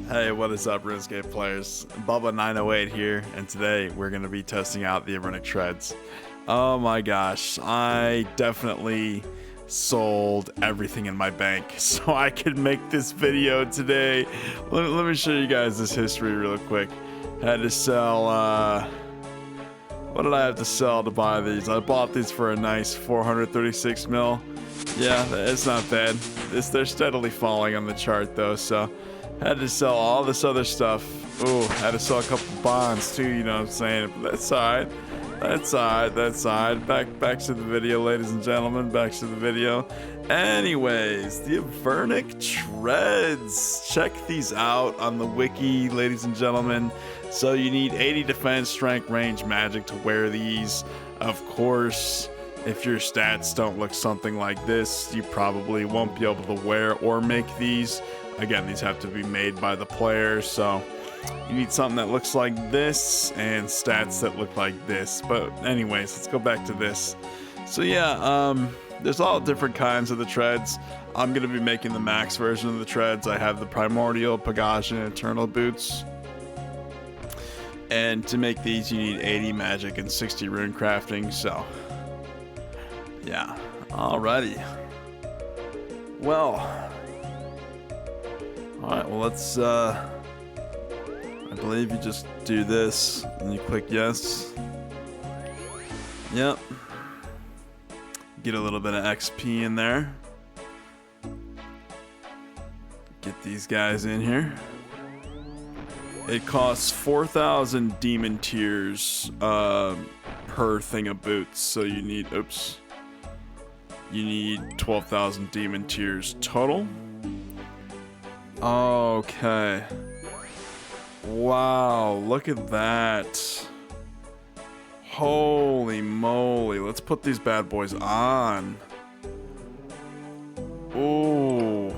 Hey, what is up, RuneScape players? Bubba908 here, and today we're going to be testing out the Avernic Treads. Oh my gosh, I definitely sold everything in my bank so I could make this video today. Let me show you guys this history real quick. Had to sell, what did I have to sell to buy these? I bought these for a nice 436 mil. Yeah, it's not bad. They're steadily falling on the chart though, so had to sell all this other stuff. Ooh, had to sell a couple bonds too, you know what I'm saying? But that's alright. That's alright. Back to the video, ladies and gentlemen. Back to the video. Anyways, the Avernic Treads. Check these out on the wiki, ladies and gentlemen. So you need 80 defense, strength, range, magic to wear these. Of course, if your stats don't look something like this, you probably won't be able to wear or make these. Again, these have to be made by the player, so you need something that looks like this and stats that look like this. But anyways, let's go back to this. So yeah, there's all different kinds of the treads. I'm going to be making the max version of the treads. I have the Primordial, Pegasian, and Eternal boots. And to make these, you need 80 magic and 60 rune crafting, so yeah. Alrighty. Well, alright, well let's, I believe you just do this, and you click yes. Yep. Get a little bit of XP in there. Get these guys in here. It costs 4,000 demon tears per thing of boots, so you need, oops. You need 12,000 demon tears total. Okay. Wow, look at that. Holy moly. Let's put these bad boys on. Ooh.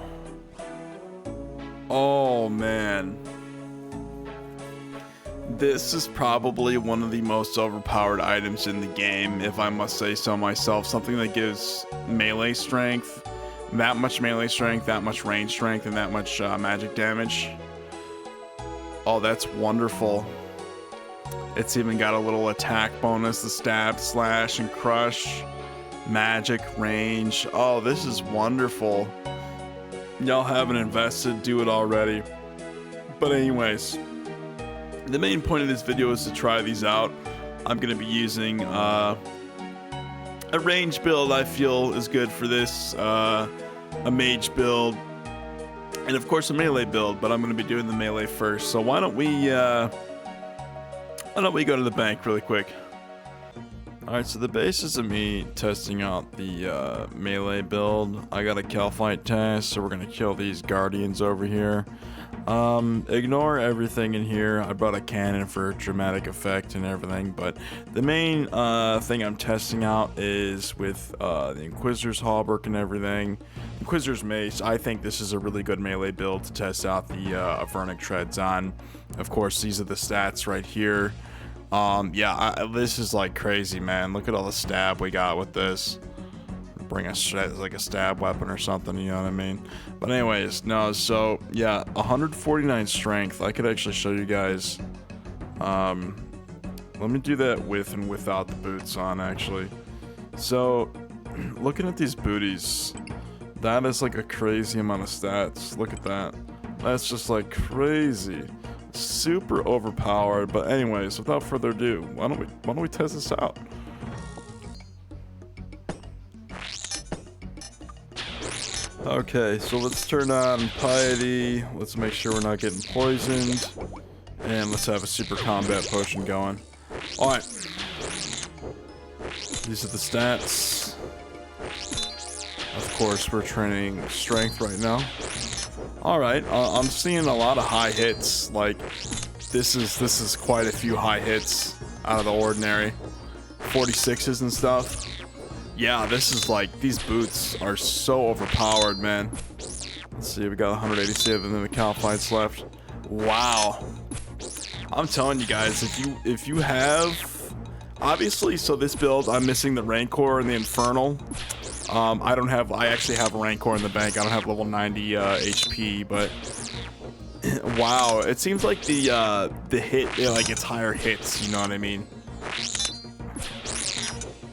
Oh, man. This is probably one of the most overpowered items in the game, if I must say so myself. Something that gives melee strength, that much melee strength, that much range strength, and that much magic damage. Oh, that's wonderful. It's even got a little attack bonus, the stab, slash, and crush. Magic, range. Oh, this is wonderful. Y'all haven't invested, do it already. But anyways, the main point of this video is to try these out. I'm going to be using a range build I feel is good for this, a mage build, and of course a melee build, but I'm going to be doing the melee first. So why don't we go to the bank really quick. Alright, so the basis of me testing out the melee build, I got a Kalphite test, so we're going to kill these guardians over here. Ignore everything in here. I brought a cannon for dramatic effect and everything, but the main thing I'm testing out is with the Inquisitor's Hauberk and everything. Inquisitor's Mace. I think this is a really good melee build to test out the Avernic Treads on. Of course, these are the stats right here. Yeah, this is like crazy, man. Look at all the stab we got with this. Bring a like a stab weapon or something, you know what I mean? But anyways, no, so yeah, 149 strength. I could actually show you guys. Let me do that with and without the boots on, actually. So looking at these booties, that is like a crazy amount of stats. Look at that. That's just like crazy. Super overpowered. But anyways, without further ado, why don't we test this out? Okay, so let's turn on Piety. Let's make sure we're not getting poisoned. And let's have a super combat potion going. Alright. These are the stats. Of course, we're training strength right now. Alright, I'm seeing a lot of high hits. Like, this is quite a few high hits out of the ordinary. 46s and stuff. Yeah, this is like, these boots are so overpowered, man. Let's see, we got 187 and then the Kalphites left. Wow. I'm telling you guys, if you have, obviously, so this build, I'm missing the Rancor and the Infernal. I actually have a Rancor in the bank. I don't have level 90 HP, but Wow, it seems like the hit, like it's higher hits, you know what I mean?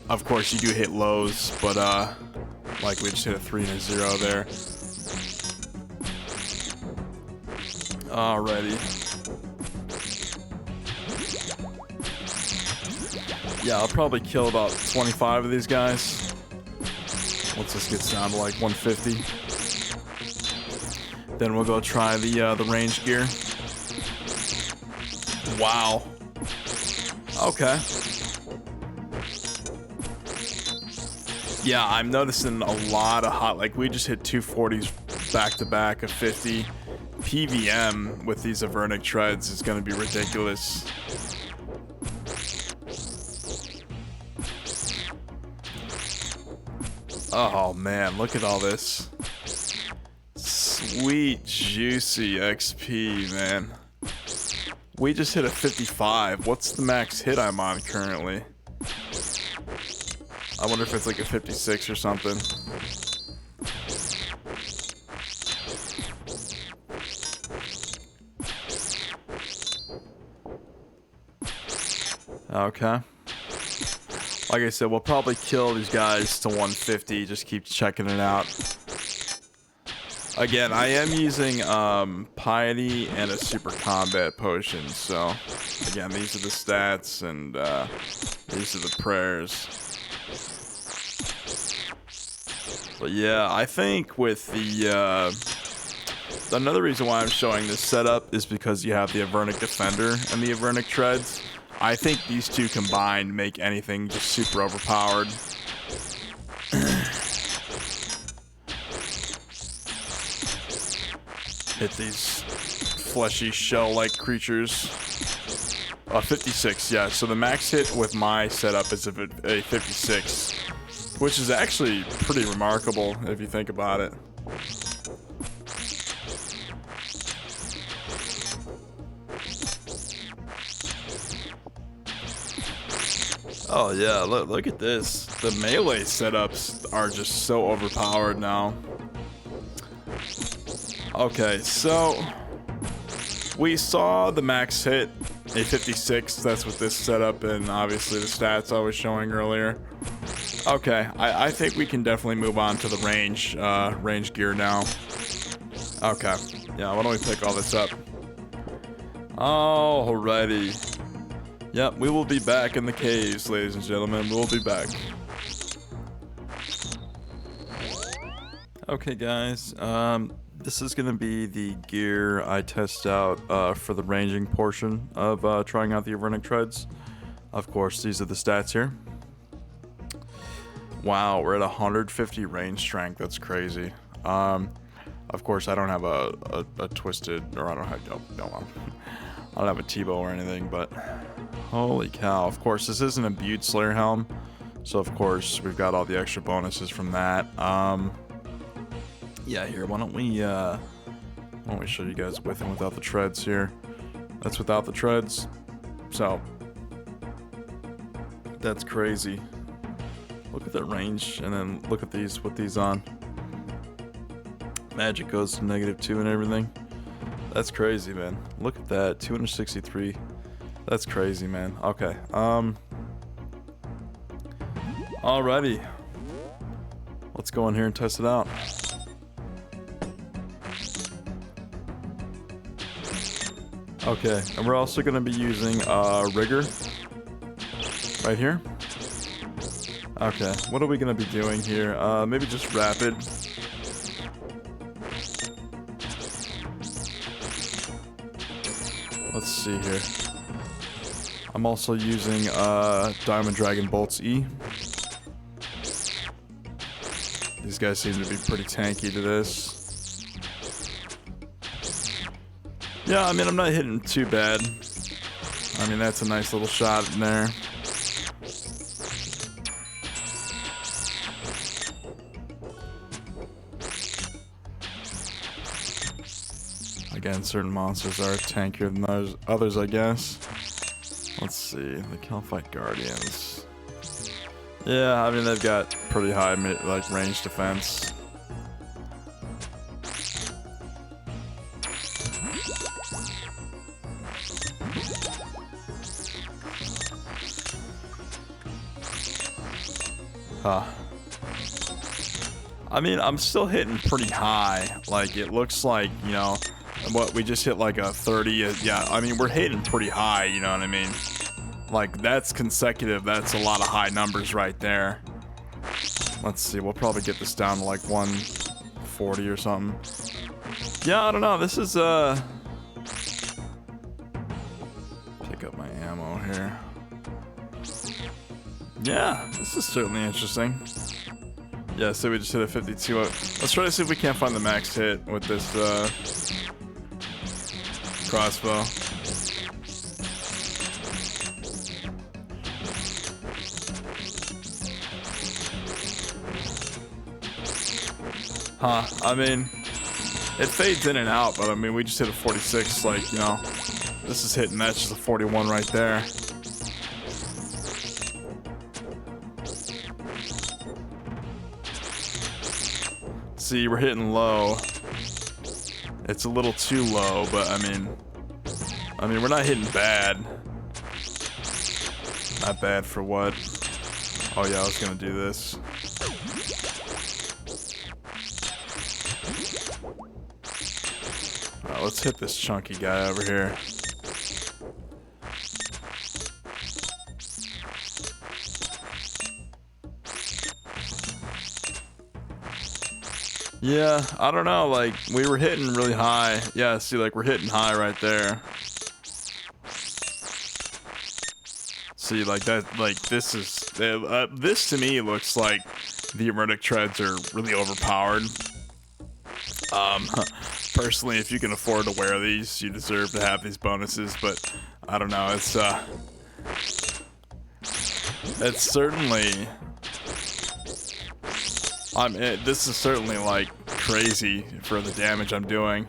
Of course you do hit lows, but like we just hit a 3 and a 0 there. Alrighty. Yeah, I'll probably kill about 25 of these guys. Once this gets down to like 150. Then we'll go try the range gear. Wow. Okay. Yeah, I'm noticing a lot of hot, like we just hit 240s back to back of 50. PVM with these Avernic Treads is going to be ridiculous. Oh man, look at all this. Sweet, juicy XP, man. We just hit a 55. What's the max hit I'm on currently? I wonder if it's like a 56 or something. Okay. Like I said, we'll probably kill these guys to 150. Just keep checking it out. Again, I am using Piety and a Super Combat Potion. So, again, these are the stats and these are the prayers. But yeah, I think with the... another reason why I'm showing this setup is because you have the Avernic Defender and the Avernic Treads. I think these two combined make anything just super overpowered. Hit these fleshy shell-like creatures. 56, yeah. So the max hit with my setup is a 56, which is actually pretty remarkable if you think about it. Oh yeah, look at this. The melee setups are just so overpowered now. Okay, so we saw the max hit, a 56. That's with this setup and obviously the stats I was showing earlier. Okay, I think we can definitely move on to the range gear now. Okay, yeah, why don't we pick all this up? Alrighty. Yep, we will be back in the caves, ladies and gentlemen. We'll be back. Okay, guys. This is going to be the gear I test out for the ranging portion of trying out the Avernic Treads. Of course, these are the stats here. Wow, we're at 150 range strength. That's crazy. Of course, I don't have a twisted, or I don't have a T-bow or anything, but holy cow. Of course, this is an imbued Slayer helm, so of course we've got all the extra bonuses from that. Yeah, here, why don't we show you guys with and without the treads here. That's without the treads, so that's crazy. Look at that range, and then look at these with these on. Magic goes to -2 and everything. That's crazy, man. Look at that, 263. That's crazy, man. Okay, alrighty. Let's go in here and test it out. Okay, and we're also going to be using Rigor right here. Okay, what are we going to be doing here? Maybe just Rapid. Let's see here. I'm also using Diamond Dragon Bolts E. These guys seem to be pretty tanky to this. Yeah, I mean, I'm not hitting too bad. I mean, that's a nice little shot in there. Again, certain monsters are tankier than others, I guess. Let's see, the Kalphite Guardians. Yeah, I mean, they've got pretty high like range defense. I mean, I'm still hitting pretty high. Like, it looks like, you know, what we just hit like a 30. Yeah, I mean, we're hitting pretty high, you know what I mean? Like, that's consecutive. That's a lot of high numbers right there. Let's see. We'll probably get this down to like 140 or something. Yeah, I don't know. This is, pick up my ammo here. Yeah, this is certainly interesting. Yeah, so we just hit a 52. Let's try to see if we can't find the max hit with this crossbow. Huh, I mean, it fades in and out, but I mean, we just hit a 46, like, you know, this is hitting, that's just a 41 right there. See, we're hitting low. It's a little too low, but I mean, we're not hitting bad. Not bad for what? Oh yeah, I was gonna do this. Alright, let's hit this chunky guy over here. Yeah, I don't know, like, we were hitting really high. Yeah, see, like, we're hitting high right there. See, like, that, like, this is, this to me looks like the Avernic Treads are really overpowered. Personally, if you can afford to wear these, you deserve to have these bonuses, but I don't know, it's certainly... this is certainly, like, crazy for the damage I'm doing.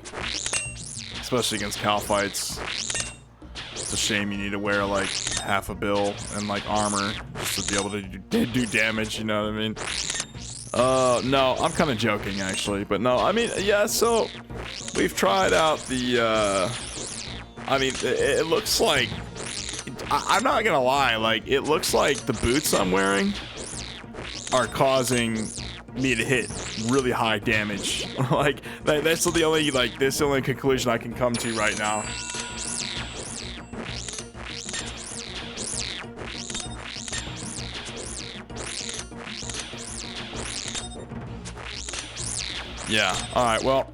Especially against Kalphites. It's a shame you need to wear, like, half a bill and, like, armor just to be able to do damage, you know what I mean? No, I'm kind of joking, actually. But no, I mean, yeah, so... We've tried out the, I mean, it looks like... I'm not gonna lie, like, it looks like the boots I'm wearing are causing me to hit really high damage. Like, that's the only, like, that's the only conclusion I can come to right now. Yeah, alright, well.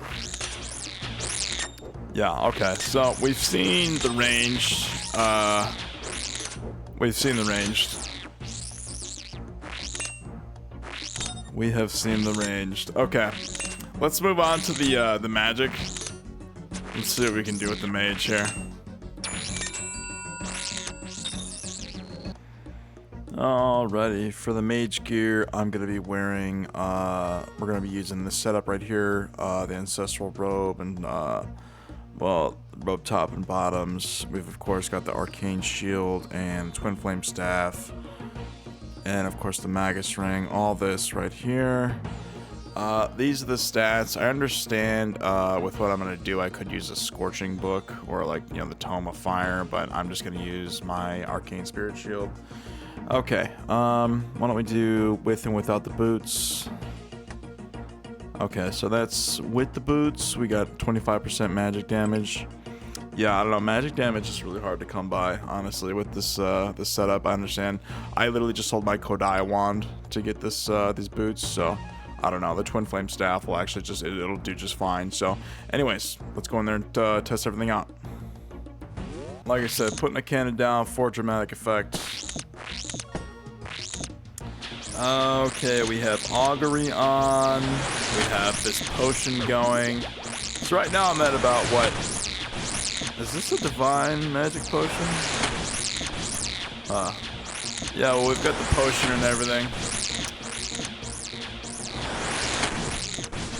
Yeah, okay, so we've seen the ranged, we've seen the ranged. We have seen the ranged. Okay, let's move on to the magic. Let's see what we can do with the mage here. Alrighty, for the mage gear, I'm gonna be wearing, we're gonna be using this setup right here, the ancestral robe and, well, robe top and bottoms. We've of course got the arcane shield and twin flame staff, and of course the magus ring. All this right here. These are the stats. I understand with what I'm gonna do, I could use a scorching book or, like, you know, the tome of fire, but I'm just gonna use my arcane spirit shield. Okay, why don't we do with and without the boots. Okay, so that's with the boots. We got 25% magic damage. Yeah, I don't know, magic damage is really hard to come by, honestly, with this this setup. I understand. I literally just sold my Kodai wand to get this these boots, so I don't know. The twin flame staff will actually just, it'll do just fine. So anyways, let's go in there and test everything out. Like I said, putting a cannon down for dramatic effect. Okay, we have augury on. We have this potion going. So right now I'm at about what? Is this a divine magic potion? Yeah, well, we've got the potion and everything.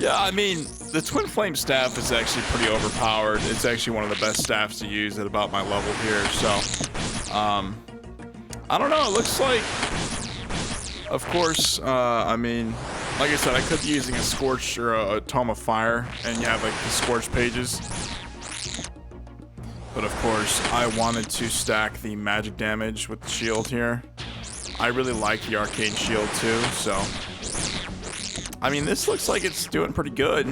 Yeah, I mean, the twin flame staff is actually pretty overpowered. It's actually one of the best staffs to use at about my level here, so I don't know, it looks like, of course, I mean, like I said, I could be using a scorch or a tome of fire, and you have like the scorch pages. But of course, I wanted to stack the magic damage with the shield here. I really like the arcane shield too, so I mean, this looks like it's doing pretty good.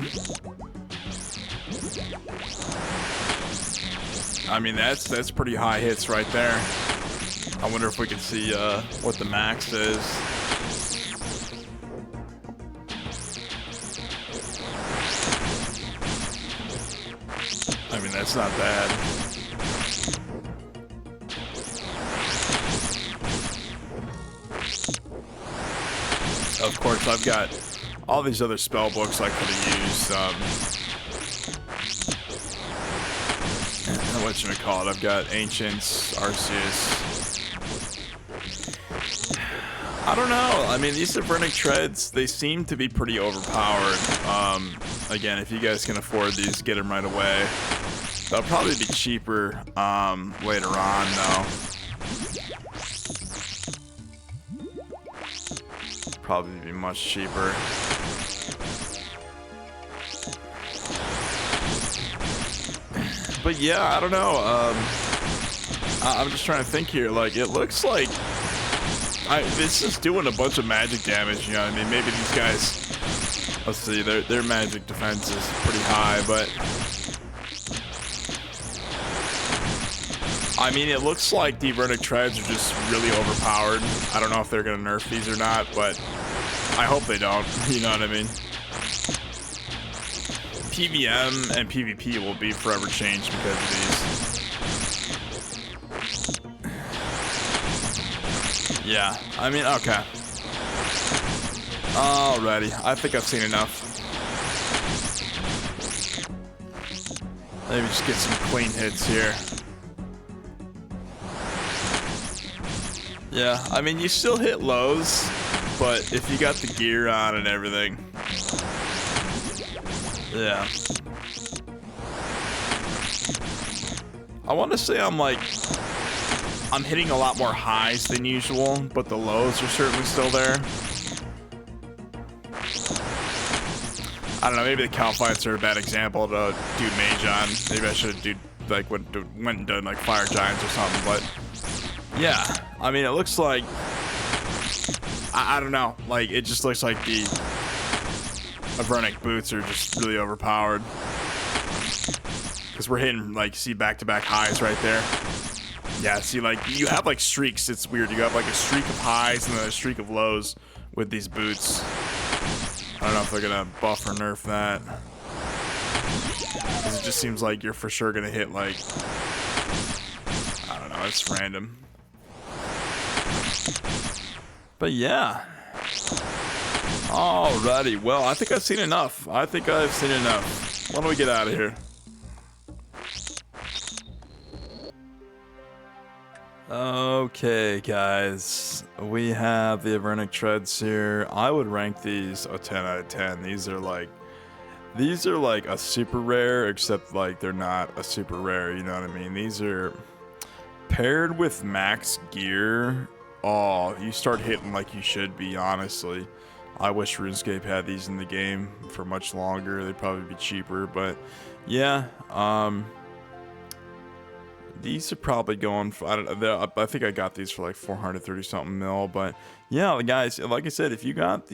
I mean, that's pretty high hits right there. I wonder if we can see what the max is. I mean, that's not bad. Of course, I've got all these other spell books I could have used. Whatchamacallit, I've got Ancients, Arceus. I don't know. I mean, these Avernic Treads, they seem to be pretty overpowered. Again, if you guys can afford these, get them right away. They'll probably be cheaper later on, though. Probably be much cheaper. But yeah, I don't know. I'm just trying to think here. Like, it looks like this is doing a bunch of magic damage. You know what I mean? Maybe these guys. Let's see. Their magic defense is pretty high, but I mean, it looks like the Avernic Treads are just really overpowered. I don't know if they're gonna nerf these or not, but I hope they don't. You know what I mean? PVM and PvP will be forever changed because of these. Yeah, I mean, okay. Alrighty, I think I've seen enough. Maybe just get some clean hits here. Yeah, I mean, you still hit lows, but if you got the gear on and everything. Yeah. I want to say I'm hitting a lot more highs than usual, but the lows are certainly still there. I don't know, maybe the Kalphites are a bad example to do mage on. Maybe I should have went and done like fire giants or something, but yeah, I mean, it looks like I don't know, like it just looks like the Avernic boots are just really overpowered. Because we're hitting, like, see back-to-back highs right there. Yeah, see, like, you have, like, streaks. It's weird. You have, like, a streak of highs and then a streak of lows with these boots. I don't know if they're going to buff or nerf that. Because it just seems like you're for sure going to hit, like, I don't know. It's random. But, yeah. Alrighty, well, I think I've seen enough. Why don't we get out of here? Okay, guys. We have the Avernic Treads here. I would rank these a 10 out of 10. These are like a super rare, except like they're not a super rare, you know what I mean? These are paired with max gear. Oh, you start hitting like you should be, honestly. I wish RuneScape had these in the game for much longer. They'd probably be cheaper, but yeah, these are probably going for, I don't know, I think I got these for like 430 something mil, but yeah, guys, like I said, if you have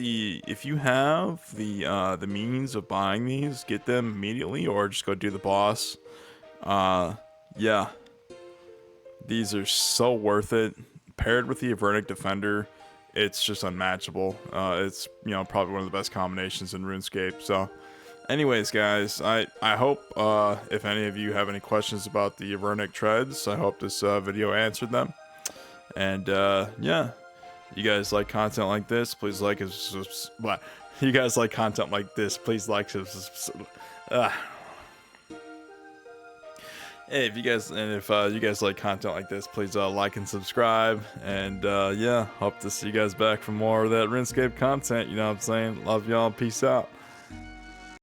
the means of buying these, get them immediately or just go do the boss. Yeah, these are so worth it. Paired with the Avernic Defender, it's just unmatchable. It's, you know, probably one of the best combinations in RuneScape. So anyways, guys, I hope if any of you have any questions about the Avernic Treads, I hope this video answered them. And yeah, you guys like content like this, please like and subscribe. You guys like content like this, please like and subscribe. Hey, if you guys like content like this, please like and subscribe. And yeah, hope to see you guys back for more of that RuneScape content. You know what I'm saying? Love y'all. Peace out.